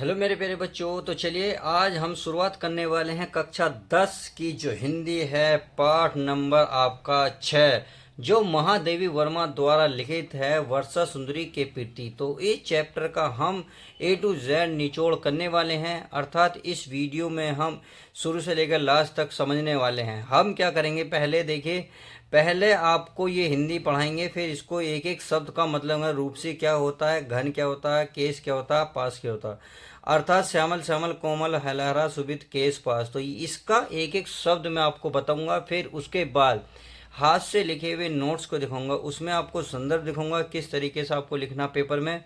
Hello मेरे प्यारे बच्चों। तो चलिए आज हम शुरुआत करने वाले हैं कक्षा 10 की जो हिंदी है, पाठ नंबर आपका 6, जो महादेवी वर्मा द्वारा लिखित है, वर्षा सुंदरी के प्रति। तो इस चैप्टर का हम ए टू जेड निचोड़ करने वाले हैं, अर्थात इस वीडियो में हम शुरू से लेकर लास्ट तक समझने वाले हैं। हम क्या करेंगे, पहले देखिए, पहले आपको ये हिंदी पढ़ाएंगे, फिर इसको एक एक शब्द का मतलब है। रूपसी क्या होता है, घन क्या होता है, केस क्या होता है, पास क्या होता है, अर्थात श्यामल श्यामल कोमल हलहरा सुबित केस पास। तो इसका एक एक शब्द मैं आपको बताऊंगा, फिर उसके बाद हाथ से लिखे हुए नोट्स को दिखाऊंगा, उसमें आपको संदर्भ दिखाऊंगा किस तरीके से आपको लिखना पेपर में,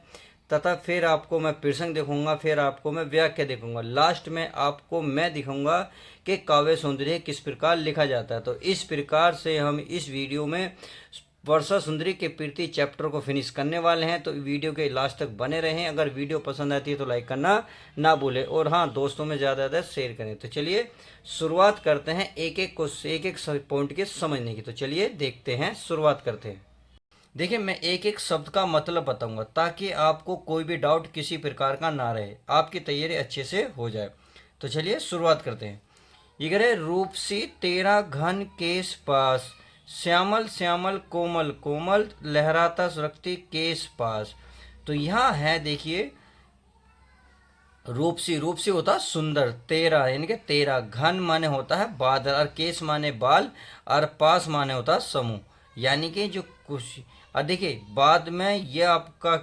तथा फिर आपको मैं प्रसंग दिखाऊंगा, फिर आपको मैं वाक्य दिखाऊंगा, लास्ट में आपको मैं दिखाऊंगा कि काव्य सौंदर्य किस प्रकार लिखा जाता है। तो इस प्रकार से हम इस वीडियो में वर्षा सुंदरी के प्रति चैप्टर को फिनिश करने वाले हैं। तो वीडियो के लास्ट तक बने रहें। अगर वीडियो पसंद आती है तो लाइक करना ना भूलें, और हाँ, दोस्तों में ज़्यादा ज़्यादा शेयर करें। तो चलिए शुरुआत करते हैं एक एक पॉइंट के समझने की। तो चलिए देखते हैं, शुरुआत करते हैं। देखिए, मैं एक एक शब्द का मतलब बताऊंगा ताकि आपको कोई भी डाउट किसी प्रकार का ना रहे, आपकी तैयारी अच्छे से हो जाए। तो चलिए शुरुआत करते हैं। ये कह रहे, रूपसी तेरा घन केश पास, श्यामल श्यामल कोमल कोमल लहराता सुरक्ति केश पास। तो यहाँ है, देखिए, रूपसी, रूपसी होता सुंदर, तेरा यानी कि तेरा, घन माने होता है बादल, और केश माने बाल, और पास माने होता है समूह, यानी कि जो कुछ। और देखिए बाद में ये आपका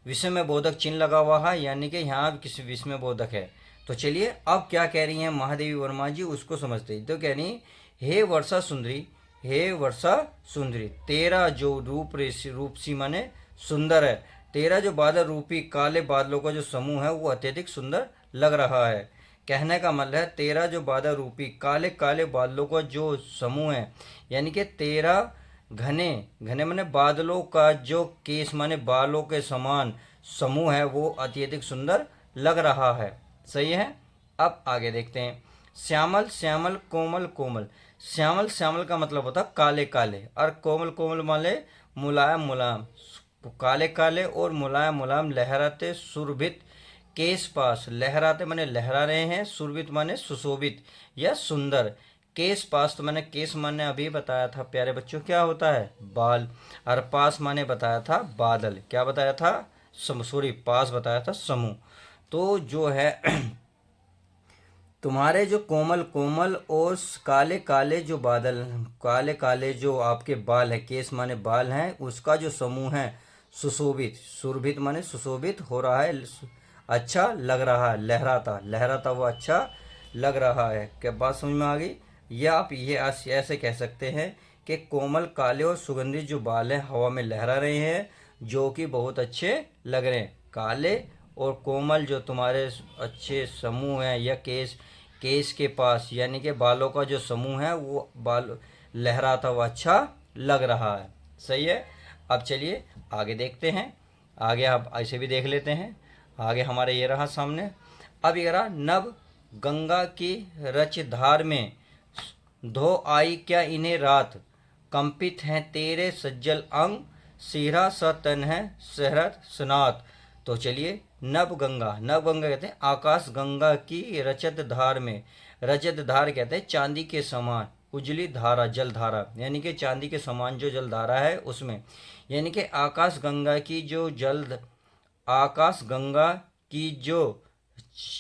विषय में बोधक चिन्ह लगा हुआ है, यानी कि यहाँ किसी विषय में बोधक है। तो चलिए अब क्या कह रही हैं महादेवी वर्मा जी, उसको समझते हैं। तो कह रही, हे वर्षा सुंदरी, हे वर्षा सुंदरी, तेरा जो रूपसी माने सुंदर है, तेरा जो बादल रूपी काले बादलों का जो समूह है वो अत्यधिक सुंदर लग रहा है। कहने का मतलब है, तेरा जो बादल रूपी काले काले बादलों का जो समूह है, यानी कि तेरा घने घने माने बादलों का जो केस माने बालों के समान समूह है वो अत्यधिक सुंदर लग रहा है। सही है। अब आगे देखते हैं। श्यामल श्यामल कोमल कोमल, श्यामल श्यामल का मतलब होता काले काले, और कोमल कोमल माने मुलायम मुलायम, काले काले और मुलायम मुलायम लहराते सुरभित केश पास, लहराते माने लहरा रहे हैं, सुरभित माने सुशोभित या सुंदर, केश पास तो मैंने केश माने अभी बताया था प्यारे बच्चों क्या होता है, बाल, और पास माने बताया था बादल, क्या बताया था, सॉरी, पास बताया था समूह। तो जो है तुम्हारे जो कोमल कोमल और काले काले जो बादल, काले काले जो आपके बाल है, केस माने बाल हैं, उसका जो समूह है सुशोभित, सुरभित माने सुशोभित हो रहा है, अच्छा लग रहा है, लहराता लहराता वो अच्छा लग रहा है। क्या बात समझ में आ गई? या आप ये ऐसे कह सकते हैं कि कोमल काले और सुगंधित जो बाल हैं हवा में लहरा रहे हैं, जो कि बहुत अच्छे लग रहे हैं। काले और कोमल जो तुम्हारे अच्छे समूह हैं, या केस केस के पास यानी कि बालों का जो समूह है वो बाल लहराता हुआ अच्छा लग रहा है। सही है। अब चलिए आगे देखते हैं। आगे आप ऐसे भी देख लेते हैं। आगे हमारे ये रहा सामने। अब ये रहा, नव गंगा की रच धार में धो आई क्या इन्हें रात, कंपित हैं तेरे सज्जल अंग, सिहरा सा तन है शहरत स्नात। तो चलिए, नव गंगा, नव गंगा कहते हैं आकाश गंगा की रचत धार में, रजत धार कहते हैं चांदी के समान, उजली धारा जल धारा, यानी कि चांदी के समान जो जल धारा है उसमें, यानी कि आकाश गंगा की जो जल, आकाश गंगा की जो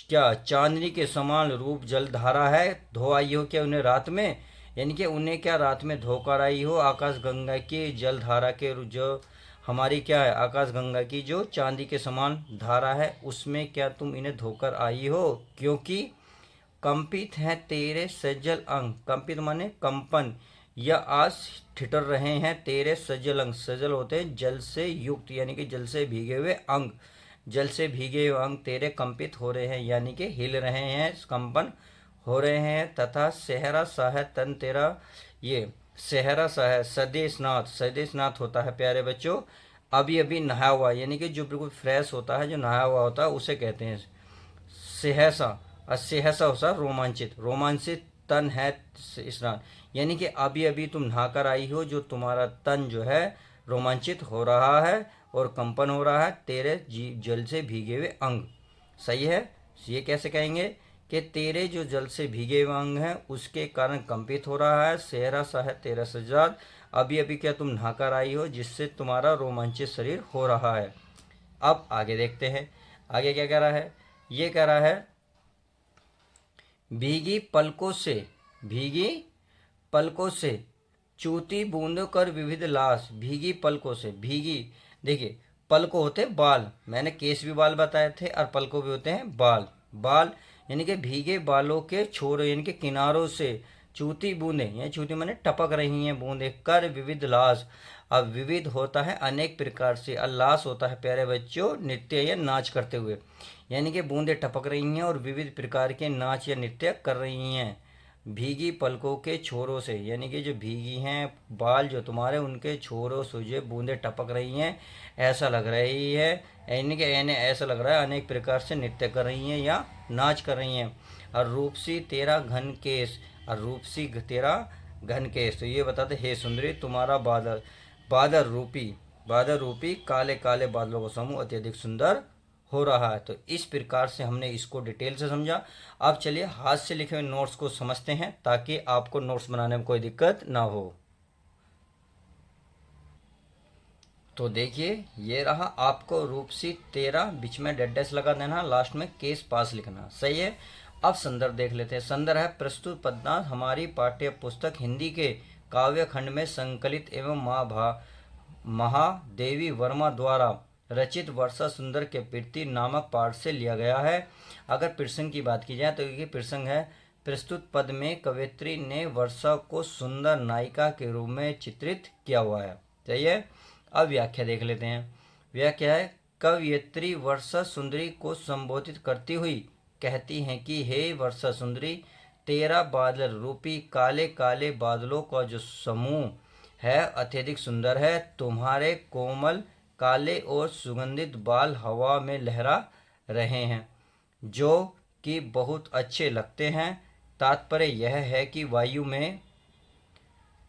क्या चांदनी के समान रूप जल धारा है, धो आई हो क्या उन्हें रात में, यानी कि उन्हें क्या रात में धोकर आई हो, आकाश गंगा की जल धारा के जो हमारी क्या है, आकाश गंगा की जो चांदी के समान धारा है उसमें क्या तुम इन्हें धोकर आई हो, क्योंकि कंपित हैं तेरे सज्जल अंग, कंपित माने कंपन, या आज ठिठर रहे हैं तेरे सज्जल अंग, सज्जल होते हैं जल से युक्त यानी कि जल से भीगे हुए अंग, जल से भीगे हुए अंग तेरे कंपित हो रहे हैं यानी कि हिल रहे हैं, कंपन हो रहे हैं। तथा सेहरा सा है तन तेरा, ये सेहरा सा है, सदेशनाथ, सदेशनाथ होता है प्यारे बच्चों अभी अभी नहाया हुआ, यानी कि जो बिल्कुल फ्रेश होता है, जो नहाया हुआ होता है उसे कहते हैं सेहसा, और सेहसा होता है रोमांचित, रोमांचित तन है स्नान, यानी कि अभी अभी तुम नहाकर आई हो, जो तुम्हारा तन जो है रोमांचित हो रहा है और कंपन हो रहा है तेरे जल से भीगे हुए अंग। सही है। ये कैसे कहेंगे कि तेरे जो जल से भीगे हुए अंग हैं उसके कारण कंपित हो रहा है, सेहरा सा है तेरा सजाद, अभी अभी क्या तुम नहाकर आई हो जिससे तुम्हारा रोमांचित शरीर हो रहा है। अब आगे देखते हैं, आगे क्या कह रहा है। ये कह रहा है भीगी पलकों से, भीगी पलकों से चूती बूंदों कर विविध लाश, भीगी पलकों से, भीगी, देखिए पलकों होते बाल, मैंने केस भी बाल बताए थे और पलकों भी होते हैं बाल। बाल यानी कि भीगे बालों के छोरों यानी कि किनारों से चूती बूंदे, यानी चूती माने टपक रही हैं बूंदे, कर विविध लाश, अब विविध होता है अनेक प्रकार से, अल्लास होता है प्यारे बच्चों नृत्य या नाच करते हुए, यानी कि बूंदे टपक रही हैं और विविध प्रकार के नाच या नृत्य कर रही हैं। भीगी पलकों के छोरों से, यानी कि जो भीगी हैं बाल जो तुम्हारे उनके छोरों से जो बूंदे टपक रही हैं, ऐसा लग रही है, यानी कि ऐसा लग रहा है अनेक प्रकार से नृत्य कर रही हैं या नाच कर रही हैं। और रूपसी तेरा घन केस, और रूपसी तेरा घन केस, तो ये बताते हे सुंदरी तुम्हारा बादल, बादल रूपी काले काले बादलों का समूह अत्यधिक सुंदर हो रहा है। तो इस प्रकार से हमने इसको डिटेल से समझा। अब चलिए हाथ से लिखे हुए नोट्स को समझते हैं ताकि आपको नोट्स बनाने में कोई दिक्कत ना हो। तो देखिए ये रहा, आपको रूपसी तेरा बीच में डेड डैश लगा देना, लास्ट में केस पास लिखना, सही है। अब संदर्भ देख लेते हैं। संदर्भ है प्रस्तुत पद्यांश हमारी पाठ्य पुस्तक हिंदी के काव्य खंड में संकलित एवं महादेवी वर्मा द्वारा रचित वर्षा सुंदर के प्रीति नामक पाठ से लिया गया है। अगर प्रसंग की बात की जाए तो ये प्रसंग है, प्रस्तुत पद में कवयित्री ने वर्षा को सुंदर नायिका के रूप में चित्रित किया हुआ है, सही है। अब व्याख्या देख लेते हैं। व्याख्या है कवयित्री वर्षा सुंदरी को संबोधित करती हुई कहती हैं कि हे वर्षा सुंदरी, तेरा बादल रूपी काले काले बादलों का जो समूह है अत्यधिक सुंदर है। तुम्हारे कोमल काले और सुगंधित बाल हवा में लहरा रहे हैं जो कि बहुत अच्छे लगते हैं। तात्पर्य यह है कि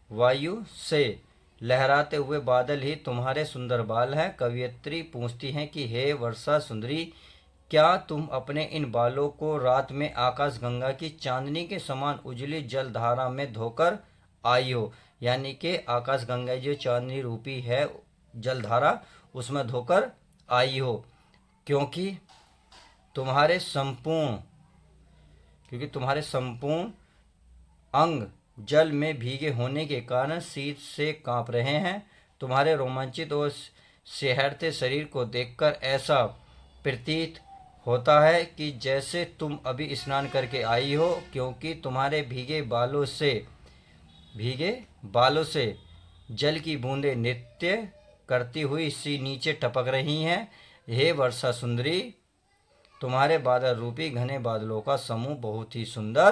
वायु से लहराते हुए बादल ही तुम्हारे सुंदर बाल हैं। कवयित्री पूछती हैं कि हे वर्षा सुंदरी, क्या तुम अपने इन बालों को रात में आकाश गंगा की चांदनी के समान उजली जलधारा में धोकर आई हो, यानी कि आकाश गंगा जो चांदनी रूपी है जलधारा उसमें धोकर आई हो, क्योंकि तुम्हारे संपूर्ण अंग जल में भीगे होने के कारण शीत से कांप रहे हैं। तुम्हारे रोमांचित और सिहरते शरीर को देखकर ऐसा प्रतीत होता है कि जैसे तुम अभी स्नान करके आई हो, क्योंकि तुम्हारे भीगे बालों से जल की बूंदें नृत्य करती हुई सी नीचे टपक रही हैं। हे वर्षा सुंदरी, तुम्हारे बादल रूपी घने बादलों का समूह बहुत ही सुंदर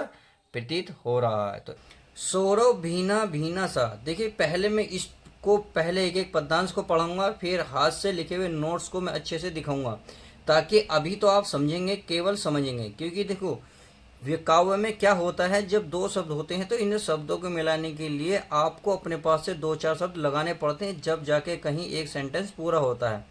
प्रतीत हो रहा है। तो सौरभ भीना भीना सा, देखिए पहले मैं इसको पहले एक एक पद्यांश को पढ़ूंगा, फिर हाथ से लिखे हुए नोट्स को मैं अच्छे से दिखाऊंगा, ताकि अभी तो आप समझेंगे केवल समझेंगे, क्योंकि देखो काव्य में क्या होता है, जब दो शब्द होते हैं तो इन शब्दों को मिलाने के लिए आपको अपने पास से दो चार शब्द लगाने पड़ते हैं, जब जाके कहीं एक सेंटेंस पूरा होता है।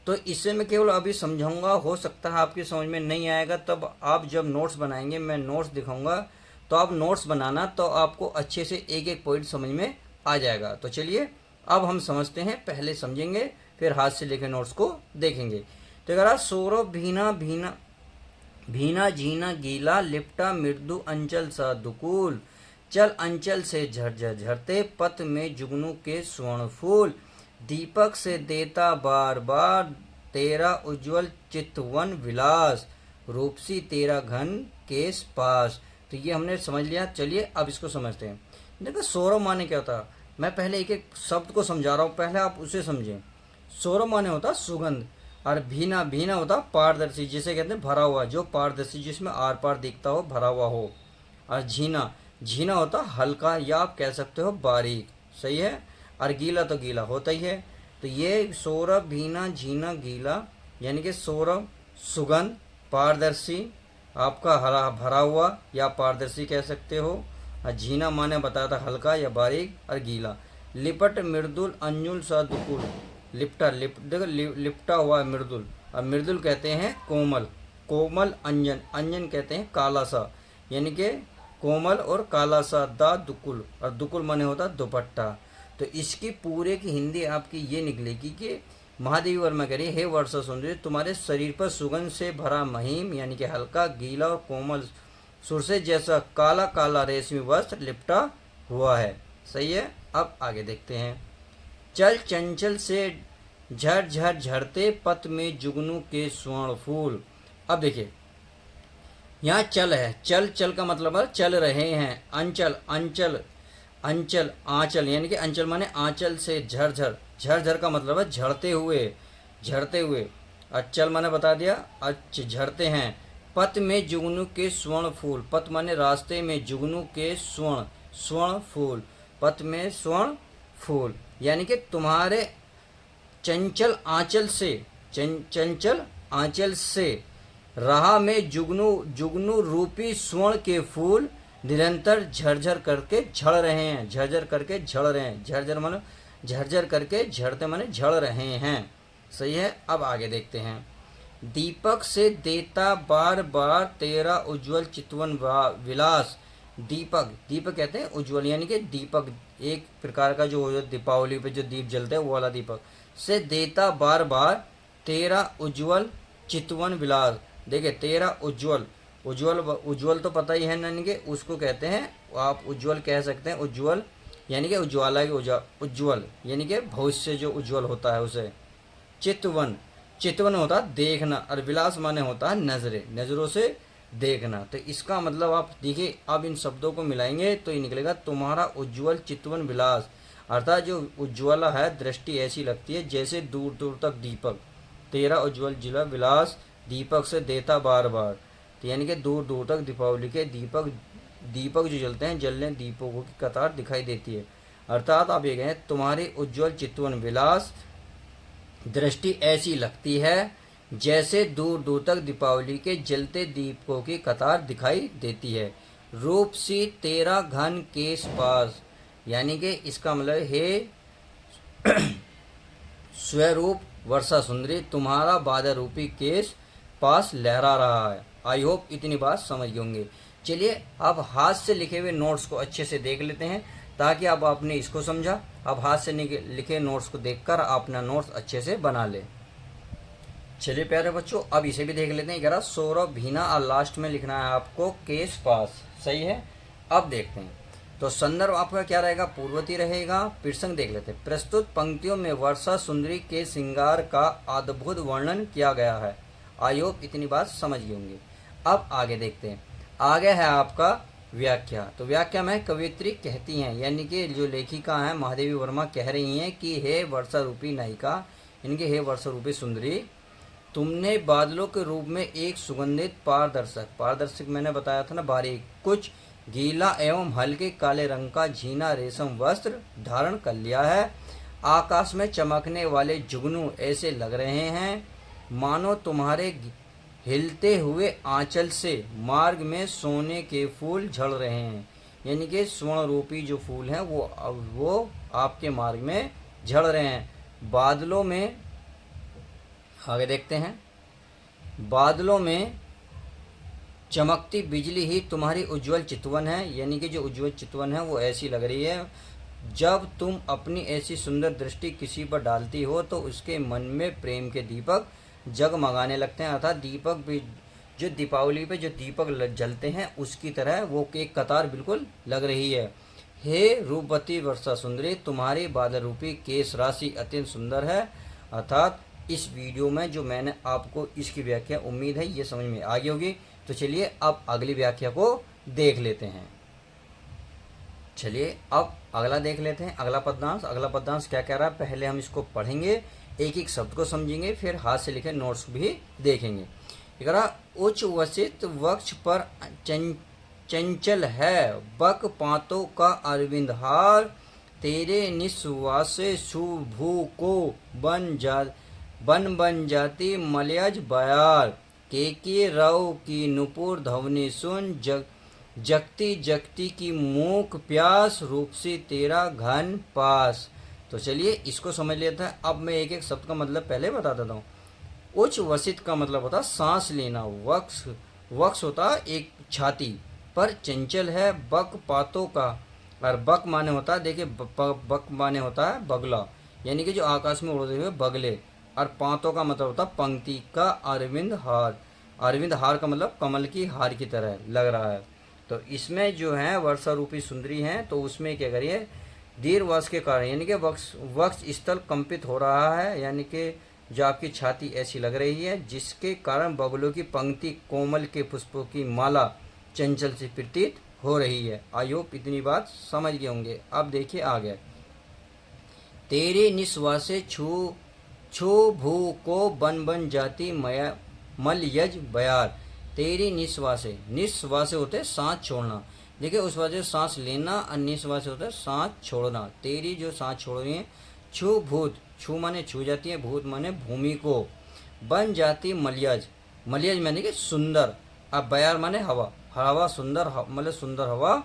तो इससे मैं केवल अभी समझाऊंगा, हो सकता है आपकी समझ में नहीं आएगा, तब आप जब नोट्स बनाएंगे मैं नोट्स दिखाऊंगा तो आप नोट्स बनाना, तो आपको अच्छे से एक एक पॉइंट समझ में आ जाएगा। तो चलिए अब हम समझते हैं, पहले समझेंगे फिर हाथ से लिखे नोट्स को देखेंगे। तो अगर सौरभ भीना भीना भीना झीना गीला, लिपटा मृदु अंचल सा दुकूल, चल अंचल से झरझर झरते, पत में जुगनू के स्वर्ण फूल, दीपक से देता बार बार तेरा उज्जवल चितवन विलास, रूपसी तेरा घन केस पास। तो ये हमने समझ लिया। चलिए अब इसको समझते हैं। देखो सौरभ माने क्या होता है, मैं पहले एक एक शब्द को समझा रहा हूँ, पहले आप उसे समझें। सौरभ माने होता सुगंध, और भीना भीना होता पारदर्शी, जिसे कहते हैं भरा हुआ, जो पारदर्शी जिसमें आर पार दिखता हो, भरा हुआ हो। और झीना, झीना होता हल्का या आप कह सकते हो बारीक, सही है। और गीला तो गीला होता ही है। तो ये सौरभ भीना झीना गीला, यानी कि सौरभ सुगंध, पारदर्शी आपका हरा भरा हुआ या पारदर्शी कह सकते हो। और झीना माने बताया था हल्का या बारीक, और गीला। लिपट मृदुल अंजुल सा दुकुल, लिपटा लिपटा हुआ मृदुल, और मृदुल कहते हैं कोमल, कोमल अंजन, अंजन कहते हैं काला सा, यानी कि कोमल और काला सा, दा दुकुल, और दुकुल माने होता दुपट्टा। तो इसकी पूरे की हिंदी आपकी ये निकलेगी कि महादेवी वर्मा कह रही है, हे वर्षा सुंदरी, तुम्हारे शरीर पर सुगंध से भरा महीम यानी कि हल्का गीला और कोमल सुरसे जैसा काला काला रेशमी वस्त्र लिपटा हुआ है। सही है। अब आगे देखते हैं। चल चंचल से झर झर झरते पत में जुगनू के स्वर्ण फूल। अब देखिए यहाँ चल है, चल चल का मतलब है चल रहे हैं। अंचल अंचल अंचल आंचल यानी कि अंचल माने आंचल से झर झर, झर झर का मतलब है झड़ते हुए, झड़ते हुए। अचल माने बता दिया, झड़ते हैं। पथ में जुगनू के स्वर्ण फूल, पथ माने रास्ते में, जुगनू के स्वर्ण, स्वर्ण फूल, पथ में स्वर्ण फूल, यानी कि तुम्हारे चंचल आंचल से, चंचल आंचल से राह में जुगनू, जुगनू रूपी स्वर्ण के फूल निरंतर झरझर करके झड़ रहे हैं, झरझर करके झड़ रहे हैं। झरझर माने झरझर करके, झड़ते माने झड़ रहे हैं। सही है। अब आगे देखते हैं। दीपक से देता बार बार तेरा उज्जवल चितवन विलास। दीपक, दीपक कहते हैं उज्जवल, यानी कि दीपक एक प्रकार का जो दीपावली पे जो दीप जलते हैं वो वाला दीपक। से देता बार बार तेरा उज्जवल चितवन विलास। देखिए तेरा उज्जवल, उज्जवल, उज्जवल तो पता ही है यानी कि उसको कहते हैं, आप उज्जवल कह सकते हैं, उज्जवल यानी कि उज्ज्वला की उज्जवल यानी कि भविष्य जो उज्जवल होता है उसे। चितवन, चितवन होता है देखना, और विलास माने होता है नजरे, नजरों से देखना। तो इसका मतलब आप देखिए, अब इन शब्दों को मिलाएंगे तो ये निकलेगा तुम्हारा उज्जवल चितवन विलास, अर्थात जो उज्ज्वला है दृष्टि ऐसी लगती है जैसे दूर दूर तक दीपक। तेरा उज्जवल जिला विलास दीपक से देता बार बार, तो यानी कि दूर दूर तक दीपावली के दीपक, दीपक जो जलते हैं, जलने दीपकों की कतार दिखाई देती है। अर्थात आप ये कहें तुम्हारी उज्जवल चितवन विलास दृष्टि ऐसी लगती है जैसे दूर दूर तक दीपावली के जलते दीपकों की कतार दिखाई देती है। रूप सी तेरा घन केश पास, यानी कि इसका मतलब हे स्वरूप वर्षा सुंदरी, तुम्हारा बादल रूपी केश पास लहरा रहा है। आई होप इतनी बात समझ गए होंगे। चलिए अब हाथ से लिखे हुए नोट्स को अच्छे से देख लेते हैं, ताकि अब आपने इसको समझा। अब हाथ से लिखे नोट्स को देखकर आप अपना नोट्स अच्छे से बना ले। चलिए प्यारे बच्चों, अब इसे भी देख लेते हैं। कह रहा सौरभ भीना, और लास्ट में लिखना है आपको केस पास। सही है। अब देखते हैं। तो संदर्भ आपका क्या रहेगा, पूर्ववर्ती रहेगा। प्रसंग देख लेते हैं। प्रस्तुत पंक्तियों में वर्षा सुंदरी के श्रृंगार का अद्भुत वर्णन किया गया है। आई होप इतनी बात समझ गए होंगे। अब आगे देखते हैं। आगे है आपका व्याख्या। तो व्याख्या में कवियत्री कहती हैं, यानी कि जो लेखिका हैं महादेवी वर्मा कह रही हैं कि हे वर्षा रूपी नायिका, इनके हे वर्षा रूपी सुंदरी, तुमने बादलों के रूप में एक सुगंधित पारदर्शक, पारदर्शक मैंने बताया था ना बारीक, कुछ गीला एवं हल्के काले रंग का झीना रेशम वस्त्र धारण कर लिया है। आकाश में चमकने वाले जुगनू ऐसे लग रहे हैं मानो तुम्हारे हिलते हुए आंचल से मार्ग में सोने के फूल झड़ रहे हैं, यानी कि स्वर्ण रूपी जो फूल हैं वो आपके मार्ग में झड़ रहे हैं। बादलों में, आगे देखते हैं। बादलों में चमकती बिजली ही तुम्हारी उज्जवल चितवन है, यानी कि जो उज्जवल चितवन है वो ऐसी लग रही है। जब तुम अपनी ऐसी सुंदर दृष्टि किसी पर डालती हो तो उसके मन में प्रेम के दीपक जगमगाने लगते हैं। अर्थात दीपक भी जो दीपावली पे जो दीपक जलते हैं उसकी तरह वो एक कतार बिल्कुल लग रही है। हे रूपवती वर्षा सुंदरी, तुम्हारी बादल रूपी केश राशि अत्यंत सुंदर है। अर्थात इस वीडियो में जो मैंने आपको इसकी व्याख्या, उम्मीद है ये समझ में आ गई होगी। तो चलिए अब अगली व्याख्या को देख लेते हैं। चलिए अब अगला देख लेते हैं। अगला पद्यांश, अगला पद्यांश क्या कह रहा है, पहले हम इसको पढ़ेंगे, एक एक शब्द को समझेंगे, फिर हाथ से लिखे नोट्स भी देखेंगे। कह रहा उच्च वसित वक्ष पर चंचल है बक पातों का अरविंद हार, तेरे निश्वासे सुभू को बन जाती मलयज बयार, के रव की नुपुर धवनी सुन जगती जगती की मूक प्यास, रूप से तेरा घन पास। तो चलिए इसको समझ लेते हैं। अब मैं एक एक शब्द का मतलब पहले बता देता हूँ। उच्च वसित का मतलब होता है सांस लेना। वक्ष, वक्ष होता है एक छाती पर चंचल है। बक पातों का, और बक माने होता है, देखिए बक माने होता है बगला, यानी कि जो आकाश में उड़ते हुए बगले। और पातों का मतलब होता है पंक्ति का। अरविंद हार, अरविंद हार का मतलब कमल की हार की तरह लग रहा है। तो इसमें जो है वर्षा रूपी सुंदरी हैं, तो उसमें क्या करिए, दीर्घवास के कारण, यानी कि वक्ष, वक्ष स्थल कंपित हो रहा है, यानी कि जो आपकी छाती ऐसी लग रही है, जिसके कारण बगलों की पंक्ति कोमल के पुष्पों की माला चंचल से प्रतीत हो रही है। आई होप इतनी बात समझ गए होंगे। अब देखिए आगे, तेरे निश्वासे छू छू भू को बन बन जाती मया मल यज बयार। तेरी निश्वासे, निश्वासे होते हैं सांस छोड़ना, देखिए उस वजह से सांस लेना, और निश्वासे होता है सांस छोड़ना। तेरी जो सांस छोड़ रही है, छू भूत, छू माने छू जाती है, भूत माने भूमि को, बन जाती मलयज, मलयज माने कि सुंदर, अब बयार माने हवा, हवा सुंदर, मतलब सुंदर हवा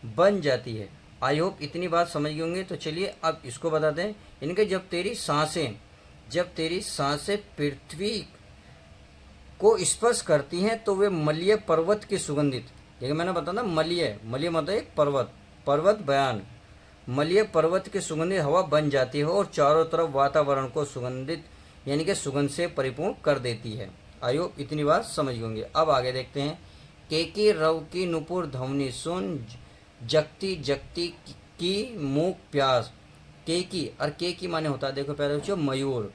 बन जाती है। आई होप इतनी बात समझ गए होंगे। तो चलिए अब इसको बताते हैं, इनके जब तेरी सांसें, जब तेरी सांसें पृथ्वी को स्पर्श करती हैं तो वे मलय पर्वत की सुगंधित, देखिए मैंने बताया ना मलय, मलय मतलब एक पर्वत, पर्वत बयान, मलय पर्वत की सुगंधित हवा बन जाती है और चारों तरफ वातावरण को सुगंधित, यानी कि सुगंध से परिपूर्ण कर देती है। आयो इतनी बात समझ होंगे। अब आगे देखते हैं, केकी रव की नुपुर ध्वनि सुन, जगती जगती की मूक प्यास। केकी, और केकी माने होता है, देखो पहले बच्चों मयूर,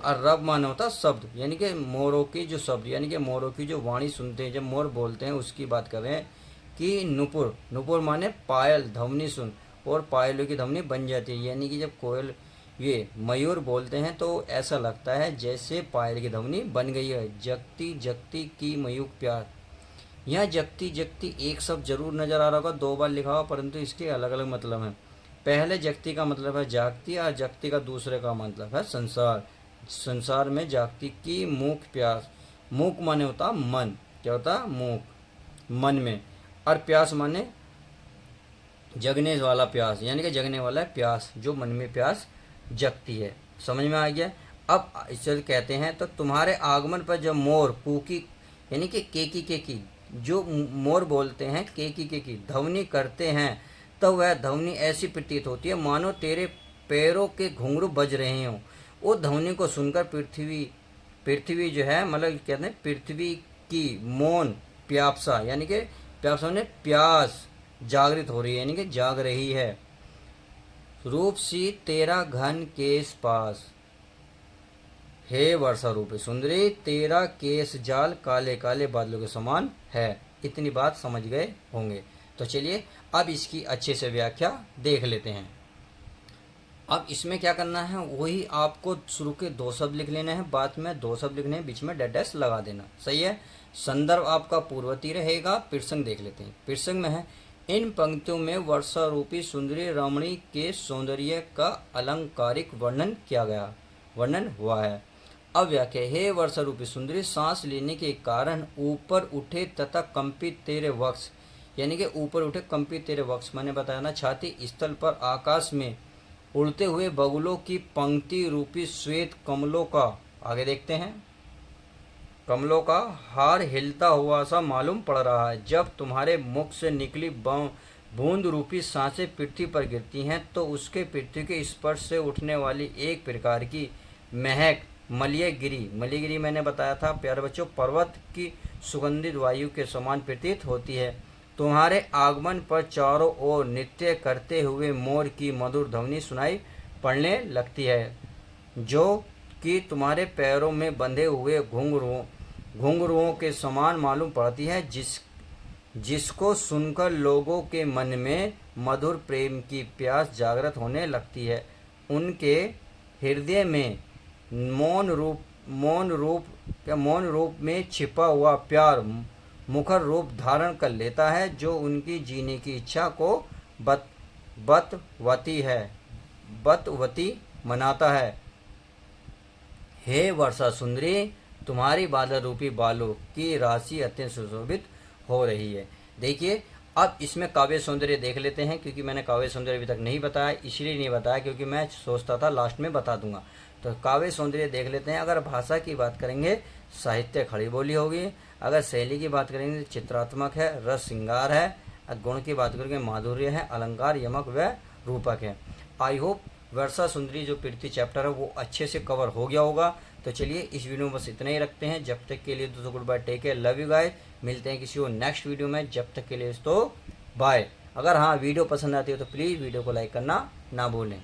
और रब माने होता है शब्द, यानी कि मोरों की जो शब्द, यानी कि मोरों की जो वाणी सुनते हैं, जब मोर बोलते हैं उसकी बात कर रहे हैं। कि नुपुर, नुपुर माने पायल, ध्वनि सुन, और पायलों की ध्वनि बन जाती है, यानी कि जब कोयल, ये मयूर बोलते हैं तो ऐसा लगता है जैसे पायल की ध्वनि बन गई है। जगती जगती की मयूक प्यार, यहाँ जगती जगती एक शब्द जरूर नजर आ रहा होगा, दो बार लिखा हुआ, परंतु इसके अलग अलग मतलब हैं। पहले जगती का मतलब है जागती, और जगती का दूसरे का मतलब है संसार, संसार में जागती की मूक प्यास। मूक माने होता मन, क्या होता मूक, मन में, और प्यास माने जगने वाला प्यास, यानी कि जगने वाला प्यास, जो मन में प्यास जगती है। समझ में आ गया। अब इसे कहते हैं, तो तुम्हारे आगमन पर जब मोर कूकी, यानी कि केकी केकी, जो मोर बोलते हैं केकी केकी ध्वनि करते हैं, तब वह ध्वनि ऐसी प्रतीत होती है मानो तेरे पैरों के घुंघरू बज रहे हों। वो ध्वनि को सुनकर पृथ्वी, पृथ्वी जो है मतलब कहते हैं पृथ्वी की मौन प्यासा, यानी कि प्यासा ने प्यास जागृत हो रही है, यानी कि जाग रही है। रूप सी तेरा घन केस पास, हे वर्षा रूपी सुंदरी, तेरा केस जाल काले काले बादलों के समान है। इतनी बात समझ गए होंगे। तो चलिए अब इसकी अच्छे से व्याख्या देख लेते हैं। अब इसमें क्या करना है, वही आपको शुरू के दो शब्द लिख लेने हैं, बाद में दो शब्द लिखने हैं, बीच में डेड डैश लगा देना, सही है। संदर्भ आपका पूर्ववर्ती रहेगा। प्रसंग देख लेते हैं। प्रसंग में है, इन पंक्तियों में वर्षा रूपी सुंदरी रमणी के सौंदर्य का अलंकारिक वर्णन किया गया, वर्णन हुआ है। अब व्याख्या, हे वर्षा रूपी सुंदरी, सांस लेने के कारण ऊपर उठे तथा कंपित तेरे वक्ष, यानी कि ऊपर उठे कंपित तेरे वक्ष, मैंने बताया ना, छाती स्थल पर आकाश में उड़ते हुए बगुलों की पंक्ति रूपी श्वेत कमलों का, आगे देखते हैं, कमलों का हार हिलता हुआ सा मालूम पड़ रहा है। जब तुम्हारे मुख से निकली बूंद रूपी सांसें पृथ्वी पर गिरती हैं तो उसके पृथ्वी के स्पर्श से उठने वाली एक प्रकार की महक मलयगिरी, मलयगिरी मैंने बताया था प्यारे बच्चों, पर्वत की सुगंधित वायु के समान प्रतीत होती है। तुम्हारे आगमन पर चारों ओर नृत्य करते हुए मोर की मधुर ध्वनि सुनाई पड़ने लगती है, जो कि तुम्हारे पैरों में बंधे हुए घुंघरुओं के समान मालूम पड़ती है, जिसको सुनकर लोगों के मन में मधुर प्रेम की प्यास जागृत होने लगती है। उनके हृदय में मौन रूप में छिपा हुआ प्यार मुखर रूप धारण कर लेता है, जो उनकी जीने की इच्छा को बतवती मनाता है। हे वर्षा सुंदरी, तुम्हारी बादल रूपी बालों की राशि अत्यंत सुशोभित हो रही है। देखिए अब इसमें काव्य सौंदर्य देख लेते हैं, क्योंकि मैंने काव्य सौंदर्य अभी तक नहीं बताया, इसलिए नहीं बताया क्योंकि मैं सोचता था लास्ट में बता दूंगा। तो काव्य सौंदर्य देख लेते हैं। अगर भाषा की बात करेंगे साहित्य खड़ी बोली होगी, अगर शैली की बात करेंगे तो चित्रात्मक है, रस श्रृंगार है, गुण की बात करेंगे माधुर्य है, अलंकार यमक व रूपक है। आई होप वर्षा सुंदरी जो प्रीति चैप्टर है वो अच्छे से कवर हो गया होगा। तो चलिए इस वीडियो में बस इतना ही रखते हैं। जब तक के लिए दोस्तों goodbye, take care, love you guys. मिलते हैं किसी और नेक्स्ट वीडियो में, जब तक के लिए दोस्तों बाय। अगर हाँ वीडियो पसंद आती है तो प्लीज़ वीडियो को लाइक करना ना भूलें।